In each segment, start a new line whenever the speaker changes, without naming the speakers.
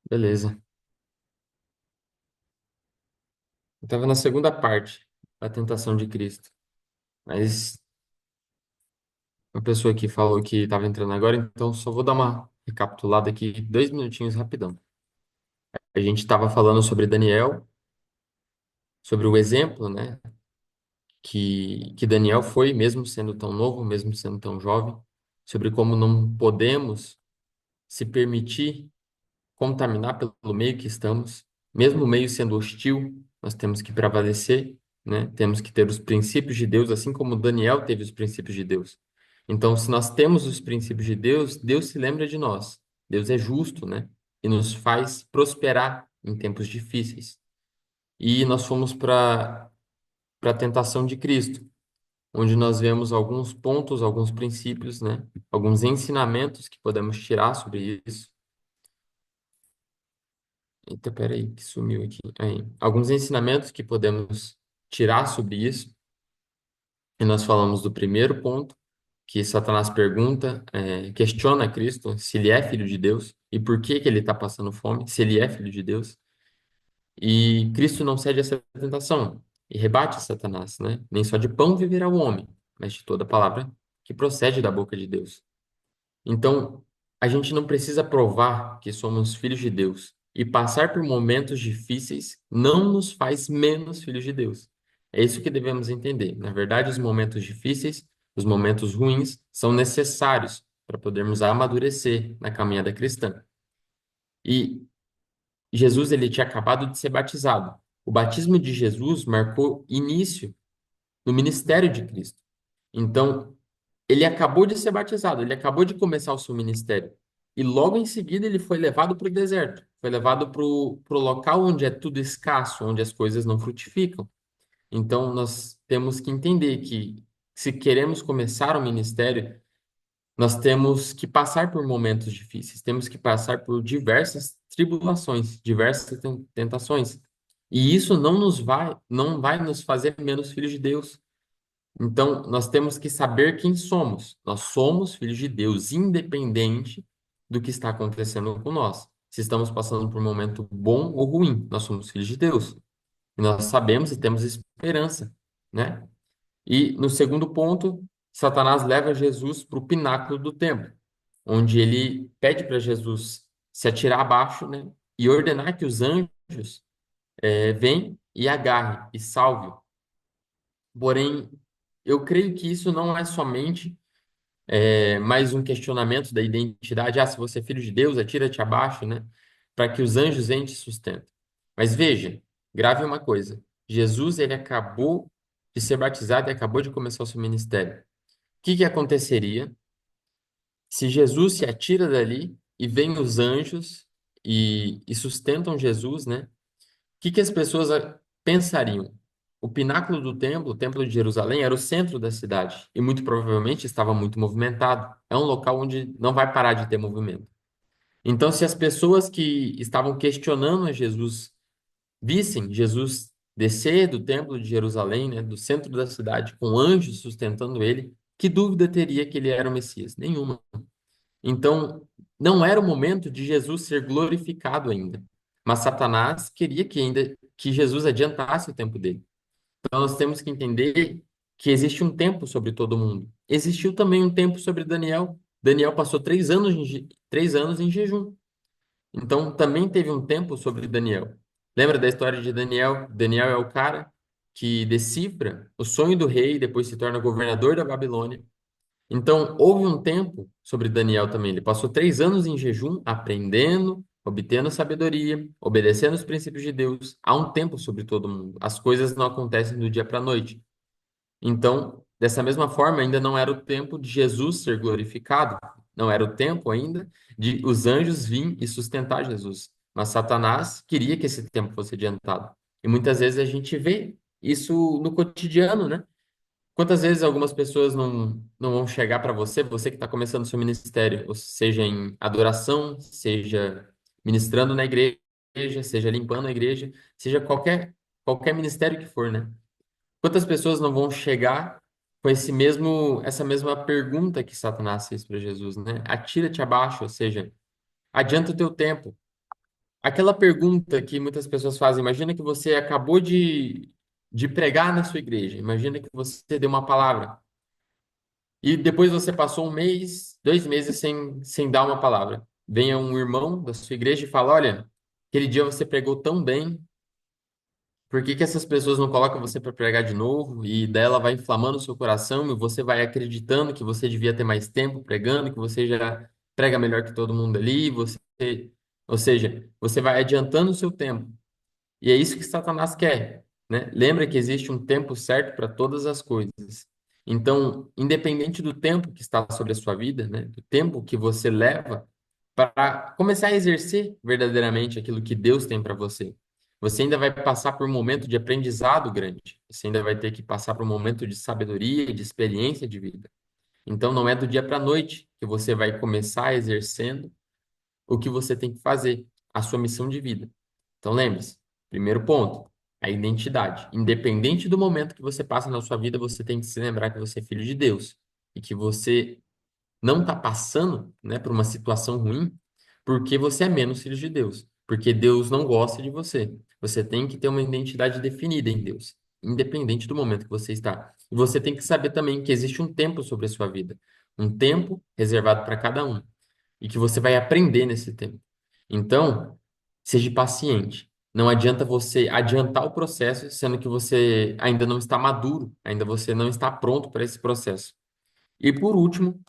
Beleza. Eu estava na segunda parte da tentação de Cristo, mas uma pessoa aqui falou que estava entrando agora, então só vou dar uma recapitulada aqui, 2 minutinhos rapidão. A gente estava falando sobre Daniel, sobre o exemplo, né, que Daniel foi, mesmo sendo tão novo, mesmo sendo tão jovem, sobre como não podemos se permitir contaminar pelo meio que estamos, mesmo o meio sendo hostil, nós temos que prevalecer, né? Temos que ter os princípios de Deus, assim como Daniel teve os princípios de Deus. Então, se nós temos os princípios de Deus, Deus se lembra de nós. Deus é justo, né? E nos faz prosperar em tempos difíceis. E nós fomos para a tentação de Cristo, onde nós vemos alguns pontos, alguns princípios, né? Alguns ensinamentos que podemos tirar sobre isso. Eita, peraí, que sumiu aqui. Aí. Alguns ensinamentos que podemos tirar sobre isso. E nós falamos do primeiro ponto, que Satanás pergunta, questiona Cristo se ele é filho de Deus e por que que ele está passando fome, se ele é filho de Deus. E Cristo não cede a essa tentação e rebate Satanás, né? Nem só de pão viverá o homem, mas de toda palavra que procede da boca de Deus. Então, a gente não precisa provar que somos filhos de Deus. E passar por momentos difíceis não nos faz menos filhos de Deus. É isso que devemos entender. Na verdade, os momentos difíceis, os momentos ruins, são necessários para podermos amadurecer na caminhada cristã. E Jesus, ele tinha acabado de ser batizado. O batismo de Jesus marcou início no ministério de Cristo. Então, ele acabou de ser batizado, ele acabou de começar o seu ministério. E logo em seguida ele foi levado para o deserto, foi levado para o local onde é tudo escasso, onde as coisas não frutificam. Então nós temos que entender que se queremos começar o ministério, nós temos que passar por momentos difíceis, temos que passar por diversas tribulações, diversas tentações. E isso não vai nos fazer menos filhos de Deus. Então, nós temos que saber quem somos. Nós somos filhos de Deus, independente do que está acontecendo com nós. Se estamos passando por um momento bom ou ruim, nós somos filhos de Deus. E nós sabemos e temos esperança, né? E no segundo ponto, Satanás leva Jesus para o pináculo do templo, onde ele pede para Jesus se atirar abaixo, né? E ordenar que os anjos venham e agarrem e salvem. Porém, eu creio que isso não é somente mais um questionamento da identidade. Ah, se você é filho de Deus, atira-te abaixo, né? Para que os anjos venham e te sustentem. Mas veja, grave uma coisa. Jesus, ele acabou de ser batizado e acabou de começar o seu ministério. O que que aconteceria se Jesus se atira dali e vem os anjos e sustentam Jesus, né? O que que as pessoas pensariam? O pináculo do templo, o Templo de Jerusalém, era o centro da cidade e muito provavelmente estava muito movimentado. É um local onde não vai parar de ter movimento. Então, se as pessoas que estavam questionando a Jesus vissem Jesus descer do Templo de Jerusalém, né, do centro da cidade, com anjos sustentando ele, que dúvida teria que ele era o Messias? Nenhuma. Então, não era o momento de Jesus ser glorificado ainda. Mas Satanás queria que Jesus adiantasse o tempo dele. Então, nós temos que entender que existe um tempo sobre todo mundo. Existiu também um tempo sobre Daniel. Daniel passou 3 anos 3 anos em jejum. Então, também teve um tempo sobre Daniel. Lembra da história de Daniel? Daniel é o cara que decifra o sonho do rei e depois se torna governador da Babilônia. Então, houve um tempo sobre Daniel também. Ele passou 3 anos em jejum, aprendendo, obtendo sabedoria, obedecendo os princípios de Deus. Há um tempo sobre todo mundo. As coisas não acontecem do dia para a noite. Então, dessa mesma forma, ainda não era o tempo de Jesus ser glorificado. Não era o tempo ainda de os anjos virem e sustentar Jesus. Mas Satanás queria que esse tempo fosse adiantado. E muitas vezes a gente vê isso no cotidiano, né? Quantas vezes algumas pessoas não vão chegar para você, você que está começando o seu ministério, ou seja em adoração, seja ministrando na igreja, seja limpando a igreja, seja qualquer ministério que for, né? Quantas pessoas não vão chegar com essa mesma pergunta que Satanás fez para Jesus, né? Atira-te abaixo, ou seja, adianta o teu tempo, aquela pergunta que muitas pessoas fazem, imagina que você acabou de pregar na sua igreja, imagina que você deu uma palavra e depois você passou um mês, 2 meses sem dar uma palavra. Venha um irmão da sua igreja e fala, olha, aquele dia você pregou tão bem, por que que essas pessoas não colocam você para pregar de novo? E daí ela vai inflamando o seu coração e você vai acreditando que você devia ter mais tempo pregando, que você já prega melhor que todo mundo ali, ou seja, você vai adiantando o seu tempo. E é isso que Satanás quer, né? Lembra que existe um tempo certo para todas as coisas. Então, independente do tempo que está sobre a sua vida, né? Do tempo que você leva para começar a exercer verdadeiramente aquilo que Deus tem para você. Você ainda vai passar por um momento de aprendizado grande. Você ainda vai ter que passar por um momento de sabedoria e de experiência de vida. Então, não é do dia para a noite que você vai começar exercendo o que você tem que fazer, a sua missão de vida. Então, lembre-se, primeiro ponto, a identidade. Independente do momento que você passa na sua vida, você tem que se lembrar que você é filho de Deus e que você não está passando, né, por uma situação ruim porque você é menos filho de Deus, porque Deus não gosta de você. Você tem que ter uma identidade definida em Deus, independente do momento que você está. E você tem que saber também que existe um tempo sobre a sua vida, um tempo reservado para cada um e que você vai aprender nesse tempo. Então, seja paciente. Não adianta você adiantar o processo, sendo que você ainda não está maduro, ainda você não está pronto para esse processo. E por último,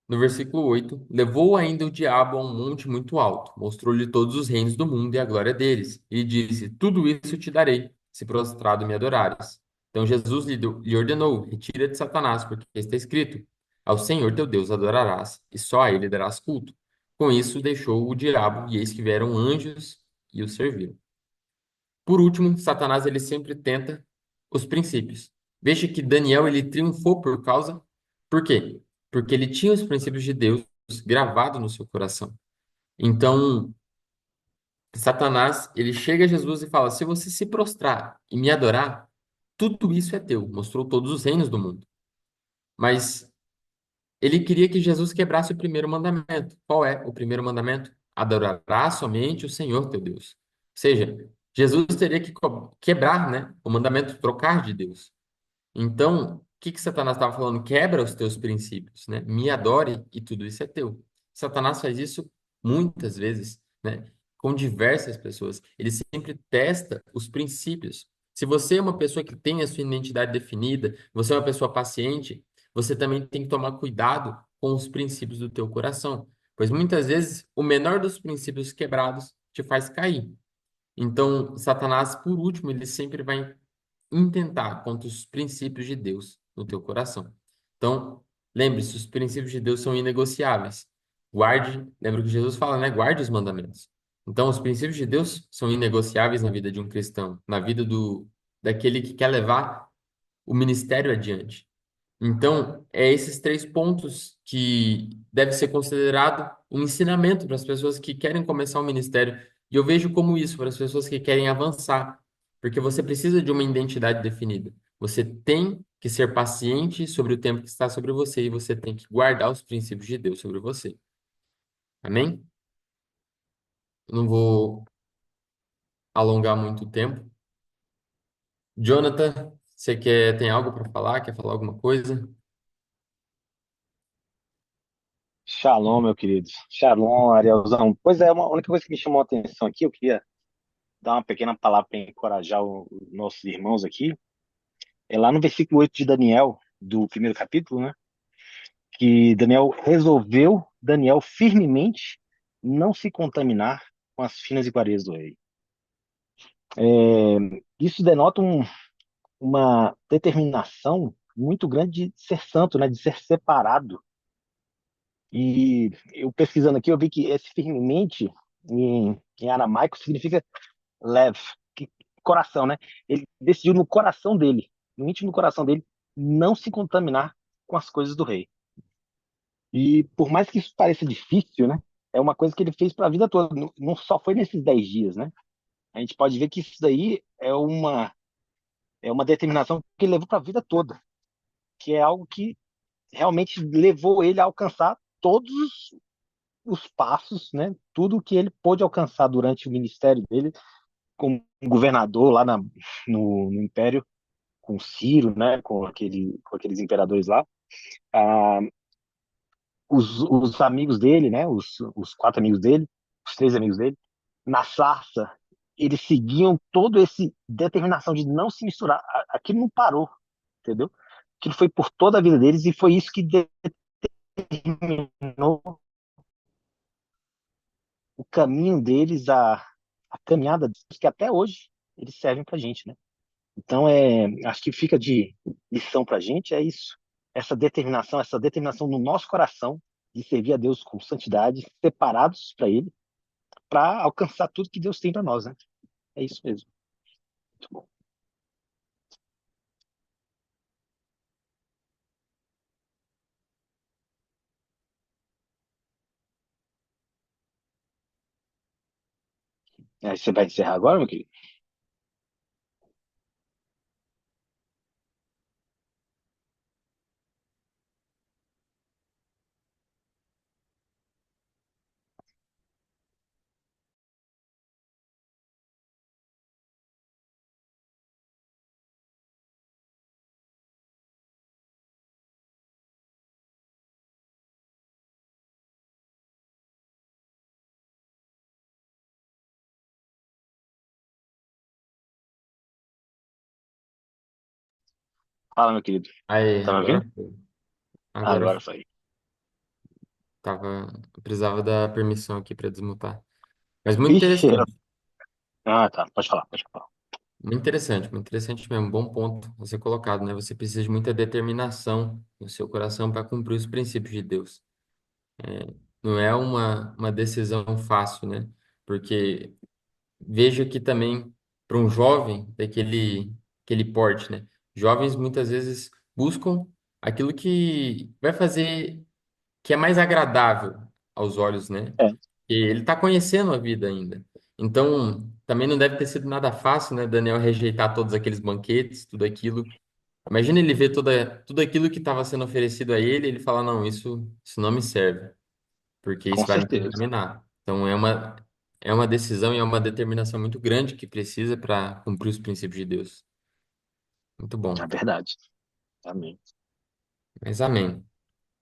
no versículo 8, levou ainda o diabo a um monte muito alto, mostrou-lhe todos os reinos do mundo e a glória deles, e disse: Tudo isso te darei, se prostrado me adorares. Então Jesus lhe ordenou: Retira de Satanás, porque está escrito: Ao Senhor teu Deus adorarás, e só a ele darás culto. Com isso deixou o diabo, e eis que vieram anjos e o serviram. Por último, Satanás ele sempre tenta os princípios. Veja que Daniel ele triunfou por quê? Porque ele tinha os princípios de Deus gravados no seu coração. Então, Satanás ele chega a Jesus e fala: Se você se prostrar e me adorar, tudo isso é teu. Mostrou todos os reinos do mundo. Mas ele queria que Jesus quebrasse o primeiro mandamento. Qual é o primeiro mandamento? Adorarás somente o Senhor teu Deus. Ou seja, Jesus teria que quebrar, né, o mandamento, trocar de Deus. Então, o que que Satanás estava falando? Quebra os teus princípios, né? Me adore e tudo isso é teu. Satanás faz isso muitas vezes, né? Com diversas pessoas. Ele sempre testa os princípios. Se você é uma pessoa que tem a sua identidade definida, você é uma pessoa paciente, você também tem que tomar cuidado com os princípios do teu coração, pois muitas vezes o menor dos princípios quebrados te faz cair. Então, Satanás, por último, ele sempre vai intentar contra os princípios de Deus no teu coração. Então, lembre-se, os princípios de Deus são inegociáveis. Guarde, lembra que Jesus fala, né? Guarde os mandamentos. Então, os princípios de Deus são inegociáveis na vida de um cristão, na vida daquele que quer levar o ministério adiante. Então, é esses 3 pontos que deve ser considerado um ensinamento para as pessoas que querem começar um ministério. E eu vejo como isso para as pessoas que querem avançar, porque você precisa de uma identidade definida. Você tem que ser paciente sobre o tempo que está sobre você e você tem que guardar os princípios de Deus sobre você. Amém? Eu não vou alongar muito o tempo. Jonathan, tem algo para falar? Quer falar alguma coisa?
Shalom, meu querido. Shalom, Arielzão. Pois é, a única coisa que me chamou a atenção aqui, eu queria dar uma pequena palavra para encorajar os nossos irmãos aqui. É lá no versículo 8 de Daniel, do primeiro capítulo, né? Que Daniel firmemente não se contaminar com as finas iguarias do rei. Isso denota uma determinação muito grande de ser santo, né? De ser separado. E eu pesquisando aqui, eu vi que esse firmemente em aramaico significa lev, coração, né? Ele decidiu no coração dele, no íntimo do coração dele, não se contaminar com as coisas do rei. E por mais que isso pareça difícil, né? É uma coisa que ele fez para a vida toda. Não, não só foi nesses 10 dias, né? A gente pode ver que isso daí é uma determinação que ele levou para a vida toda, que é algo que realmente levou ele a alcançar os passos, né? Tudo que ele pôde alcançar durante o ministério dele como governador lá no Império, com Ciro, né? Com aqueles imperadores lá. Ah, os amigos dele, né? Os quatro amigos dele, os três amigos dele, na sarça, eles seguiam todo esse determinação de não se misturar. Aquilo não parou, entendeu? Aquilo foi por toda a vida deles e foi isso que determinou o caminho deles, a caminhada deles, que até hoje eles servem pra gente, né? Então, acho que fica de lição pra gente, é isso. Essa determinação no nosso coração de servir a Deus com santidade, separados para Ele, para alcançar tudo que Deus tem para nós, né? É isso mesmo. Muito bom. Você vai encerrar agora, meu querido? Fala, meu querido.
Aí,
Tá me ouvindo?
agora foi. Agora
Agora
foi.
foi.
Eu precisava da permissão aqui para desmutar. Mas muito
Ixi,
interessante.
tá. Pode falar, pode falar.
Muito interessante mesmo. Bom ponto a ser colocado, né? Você precisa de muita determinação no seu coração para cumprir os princípios de Deus. Não é uma decisão fácil, né? Porque vejo que também para um jovem aquele porte, né? Jovens muitas vezes buscam aquilo que vai fazer que é mais agradável aos olhos, né?
É,
E ele está conhecendo a vida ainda. Então, também não deve ter sido nada fácil, né? Daniel rejeitar todos aqueles banquetes, tudo aquilo. Imagina ele ver tudo aquilo que estava sendo oferecido a ele, e ele falar, não, isso não me serve, porque
com
isso vai me
certeza.
contaminar. Então, é uma decisão e é uma determinação muito grande que precisa para cumprir os princípios de Deus. Muito
É
bom.
verdade. Amém.
Mas amém.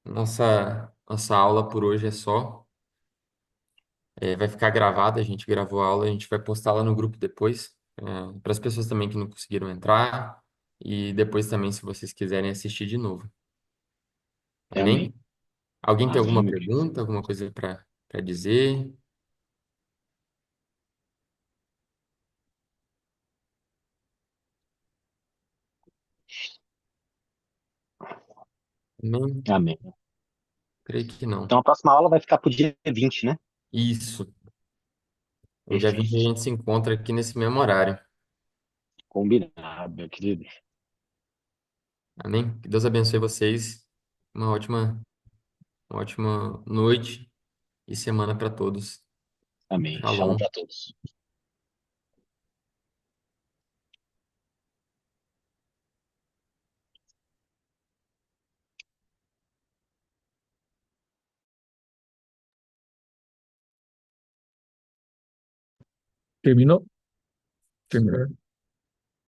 Nossa aula por hoje é só. Vai ficar gravada, a gente gravou a aula, a gente vai postar lá no grupo depois, para as pessoas também que não conseguiram entrar, e depois também, se vocês quiserem assistir de novo.
Amém.
Amém? Alguém tem
Amém,
alguma
meu querido.
pergunta, alguma coisa para dizer? Amém?
Amém.
Creio que não.
Então a próxima aula vai ficar pro dia 20, né?
Isso. No dia 20 a
Perfeito.
gente se encontra aqui nesse mesmo horário.
Combinado, meu querido.
Amém? Que Deus abençoe vocês. Uma ótima noite e semana para todos.
Amém. Shalom
Shalom.
para todos.
Terminou? Terminou.